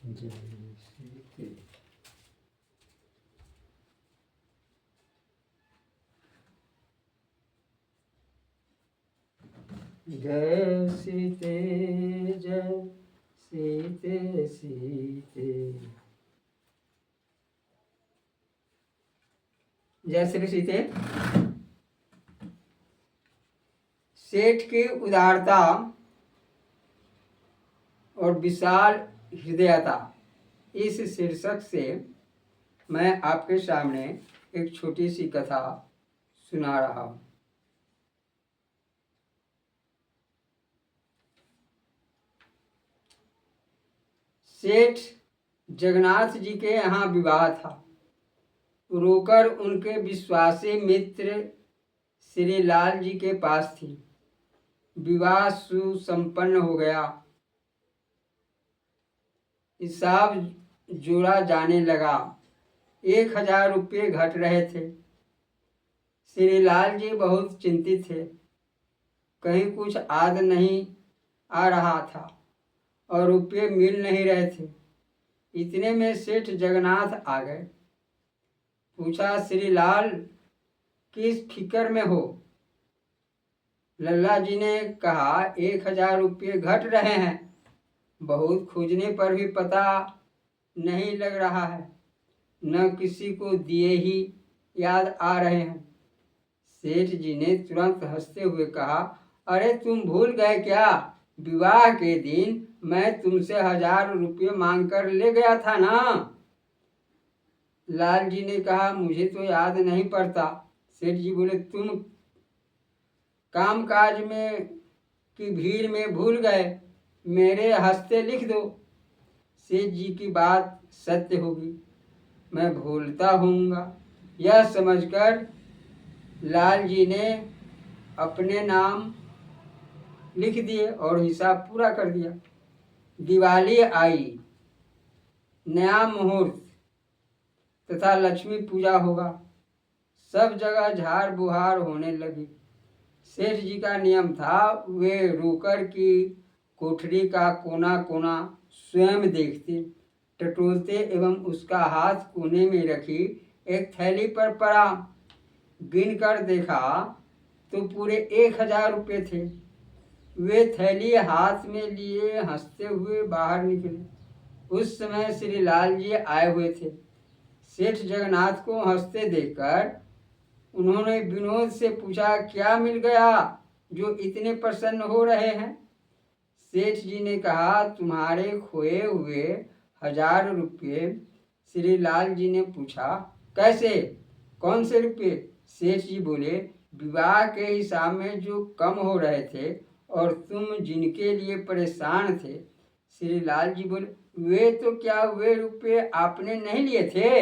जय सीते जय सीते सीते। जय श्री सीते। सेठ की उदारता और विशाल हृदयता, इस शीर्षक से मैं आपके सामने एक छोटी सी कथा सुना रहा हूँ। सेठ जगन्नाथ जी के यहाँ विवाह था। रोकर उनके विश्वासी मित्र श्री लाल जी के पास थी। विवाह सुसंपन्न हो गया। हिसाब जोड़ा जाने लगा। 1000 रुपये घट रहे थे। श्री लाल जी बहुत चिंतित थे। कहीं कुछ आद नहीं आ रहा था और रुपये मिल नहीं रहे थे। इतने में सेठ जगन्नाथ आ गए। पूछा, श्री लाल किस फिक्र में हो? लल्ला जी ने कहा, 1000 रुपये घट रहे हैं। बहुत खोजने पर भी पता नहीं लग रहा है। न किसी को दिए ही याद आ रहे हैं। सेठ जी ने तुरंत हंसते हुए कहा, अरे तुम भूल गए क्या? विवाह के दिन मैं तुमसे 1000 रुपये मांग कर ले गया था ना। लाल जी ने कहा, मुझे तो याद नहीं पड़ता। सेठ जी बोले, तुम कामकाज में की भीड़ में भूल गए। मेरे हस्ते लिख दो। सेठ जी की बात सत्य होगी, मैं भूलता होऊंगा। यह समझकर लाल जी ने अपने नाम लिख दिए और हिसाब पूरा कर दिया। दिवाली आई, नया मुहूर्त तथा लक्ष्मी पूजा होगा। सब जगह झाड़ बुहार होने लगी। सेठ जी का नियम था, वे रोकर की कोठरी का कोना कोना स्वयं देखते, टटोलते एवं उसका हाथ कोने में रखी एक थैली पर पड़ा। गिन कर देखा तो पूरे 1000 रुपये थे। वे थैली हाथ में लिए हंसते हुए बाहर निकले। उस समय श्री लाल जी आए हुए थे। सेठ जगन्नाथ को हंसते देखकर उन्होंने विनोद से पूछा, क्या मिल गया जो इतने प्रसन्न हो रहे हैं? सेठ जी ने कहा, तुम्हारे खोए हुए 1000 रुपये। श्री लाल जी ने पूछा, कैसे? कौन से रुपये? सेठ जी बोले, विवाह के हिसाब में जो कम हो रहे थे और तुम जिनके लिए परेशान थे। श्री लाल जी बोले, वे तो क्या वे रुपये आपने नहीं लिए थे?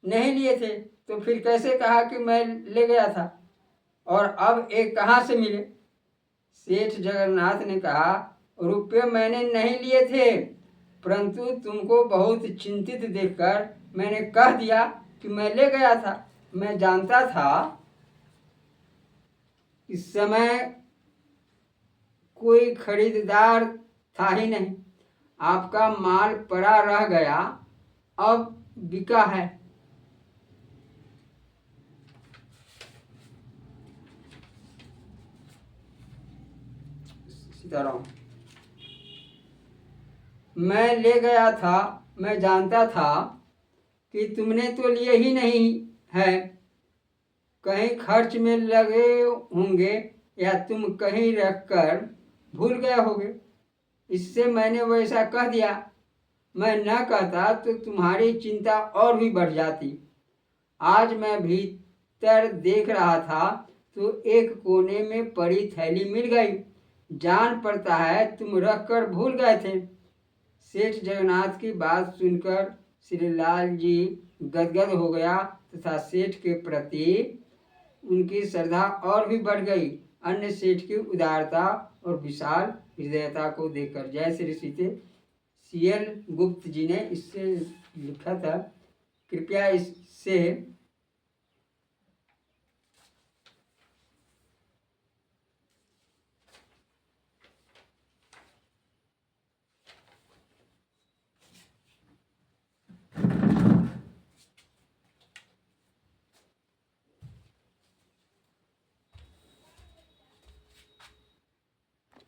नहीं लिए थे तो फिर कैसे कहा कि मैं ले गया था? और अब एक कहाँ से मिले? सेठ जगन्नाथ ने कहा, रुपये मैंने नहीं लिए थे, परंतु तुमको बहुत चिंतित देखकर मैंने कह दिया कि मैं ले गया था। मैं जानता था इस समय कोई खरीदार था ही नहीं। आपका माल पड़ा रह गया, अब बिका है। सीताराम। मैं ले गया था। मैं जानता था कि तुमने तो लिए ही नहीं है। कहीं खर्च में लगे होंगे या तुम कहीं रखकर भूल गए होगे, इससे मैंने वैसा कह दिया। मैं न कहता तो तुम्हारी चिंता और भी बढ़ जाती। आज मैं भीतर देख रहा था तो एक कोने में पड़ी थैली मिल गई। जान पड़ता है तुम रख कर भूल गए थे। सेठ जगन्नाथ की बात सुनकर श्री लाल जी गदगद हो गया तथा सेठ के प्रति उनकी श्रद्धा और भी बढ़ गई। अन्य सेठ की उदारता और विशाल हृदयता को देखकर। जय श्री सीते। CL गुप्त जी ने इससे लिखा था। कृपया इससे